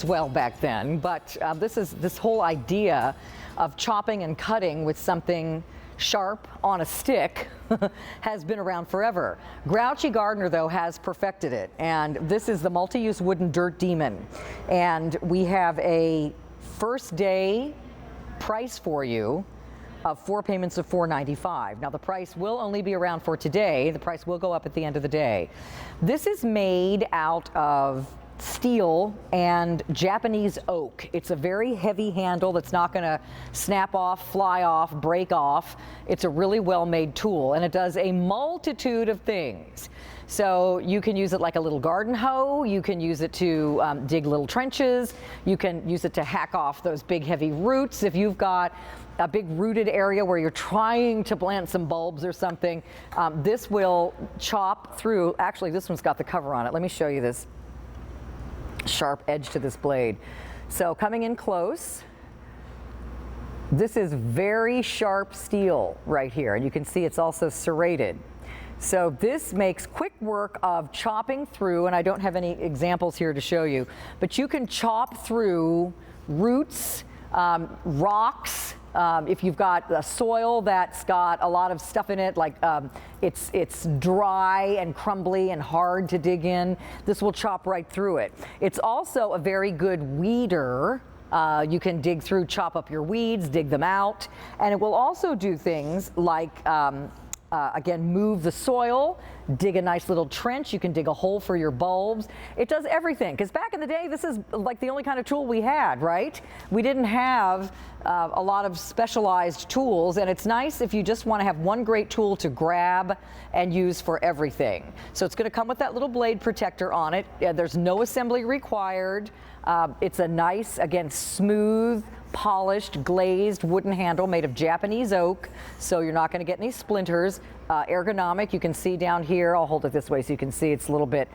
this well back then, but this whole idea of chopping and cutting with something sharp on a stick has been around forever. Grouchy Gardener, though, has perfected it, and this is the multi-use wooden dirt demon. And we have a first day price for you of 4 payments of $4.95. Now the price will only be around for today. The price will go up at the end of the day. This is made out of steel and Japanese oak. It's a very heavy handle that's not going to snap off, fly off, break off. It's a really well-made tool, and it does a multitude of things. So you can use it like a little garden hoe. You can use it to dig little trenches. You can use it to hack off those big heavy roots. If you've got a big rooted area where you're trying to plant some bulbs or something, this will chop through. Actually, this one's got the cover on it. Let me show you this sharp edge to this blade. So coming in close, this is very sharp steel right here, and you can see it's also serrated. So this makes quick work of chopping through, and I don't have any examples here to show you, but you can chop through roots, rocks. If you've got a soil that's got a lot of stuff in it, like it's dry and crumbly and hard to dig in, this will chop right through it. It's also a very good weeder. You can dig through, chop up your weeds, dig them out, and it will also do things like again, move the soil, dig a nice little trench. You can dig a hole for your bulbs. It does everything, because back in the day, this is like the only kind of tool we had, right? We didn't have a lot of specialized tools, and it's nice if you just want to have one great tool to grab and use for everything. So it's going to come with that little blade protector on it. There's no assembly required. It's a nice, again, smooth, polished, glazed wooden handle made of Japanese oak, so you're not going to get any splinters. Ergonomic, you can see down here, I'll hold it this way so you can see it's a little bit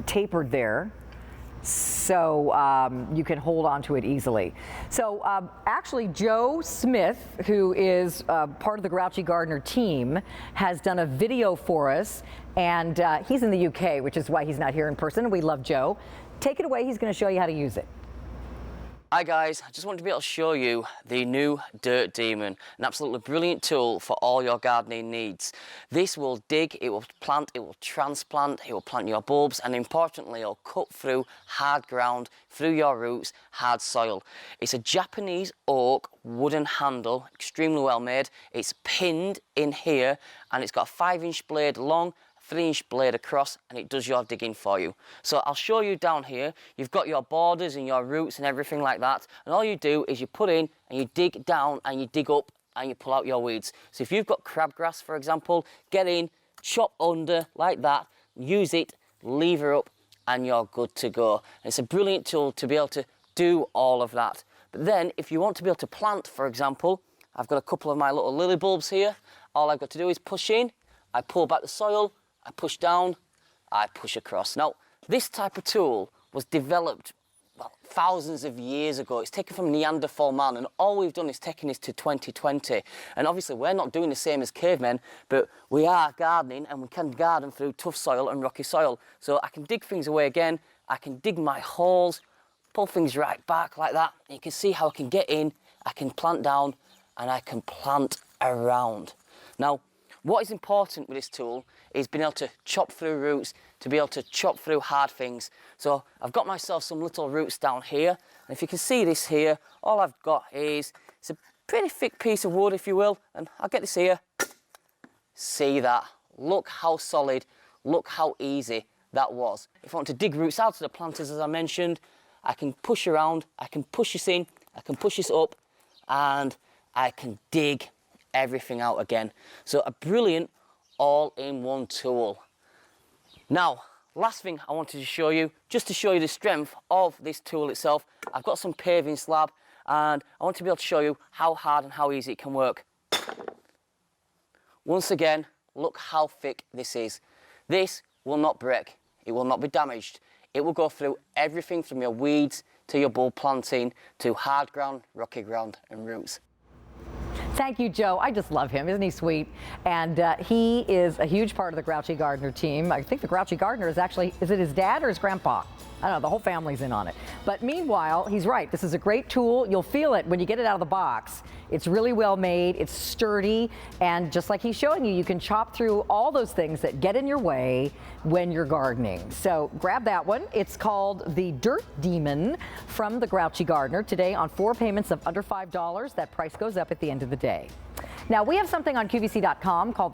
tapered there, so you can hold on to it easily. So actually Joe Smith, who is part of the Grouchy Gardener team, has done a video for us, and he's in the UK, which is why he's not here in person. We love Joe. Take it away, he's going to show you how to use it. Hi guys, I just wanted to be able to show you the new Dirt Demon, an absolutely brilliant tool for all your gardening needs. This will dig, it will plant, it will transplant, it will plant your bulbs, and importantly it will cut through hard ground, through your roots, hard soil. It's a Japanese oak wooden handle, extremely well made. It's pinned in here, and it's got a 5-inch blade long, 3-inch blade across, and it does your digging for you. So I'll show you down here. You've got your borders and your roots and everything like that, and all you do is you put in and you dig down and you dig up and you pull out your weeds. So if you've got crabgrass, for example, get in, chop under like that, use it, lever up, and you're good to go. And it's a brilliant tool to be able to do all of that. But then if you want to be able to plant, for example, I've got a couple of my little lily bulbs here. All I've got to do is push in, I pull back the soil, I push down, I push across. Now, this type of tool was developed, well, thousands of years ago. It's taken from Neanderthal man, and all we've done is taken this to 2020. And obviously, we're not doing the same as cavemen, but we are gardening, and we can garden through tough soil and rocky soil. So I can dig things away again, I can dig my holes, pull things right back like that. And you can see how I can get in, I can plant down, and I can plant around. Now, what is important with this tool is being able to chop through roots, to be able to chop through hard things. So I've got myself some little roots down here, and if you can see this here, all I've got is, it's a pretty thick piece of wood, if you will, and I'll get this here. See that? Look how solid, look how easy that was. If I want to dig roots out of the planters, as I mentioned, I can push around, I can push this in, I can push this up, and I can dig everything out again. So a brilliant all-in-one tool. Now, last thing I wanted to show you, just to show you the strength of this tool itself, I've got some paving slab, and I want to be able to show you how hard and how easy it can work. Once again, look how thick this is. This will not break, it will not be damaged. It will go through everything from your weeds to your bulb planting to hard ground, rocky ground and roots. Thank you, Joe. I just love him. Isn't he sweet? And he is a huge part of the Grouchy Gardener team. I think the Grouchy Gardener is actually, is it his dad or his grandpa? I don't know, the whole family's in on it. But meanwhile, he's right. This is a great tool. You'll feel it when you get it out of the box. It's really well made, it's sturdy, and just like he's showing you, you can chop through all those things that get in your way when you're gardening. So grab that one. It's called the Dirt Demon from the Grouchy Gardener. Today on 4 payments of under $5. That price goes up at the end of the day. Now we have something on QVC.com called the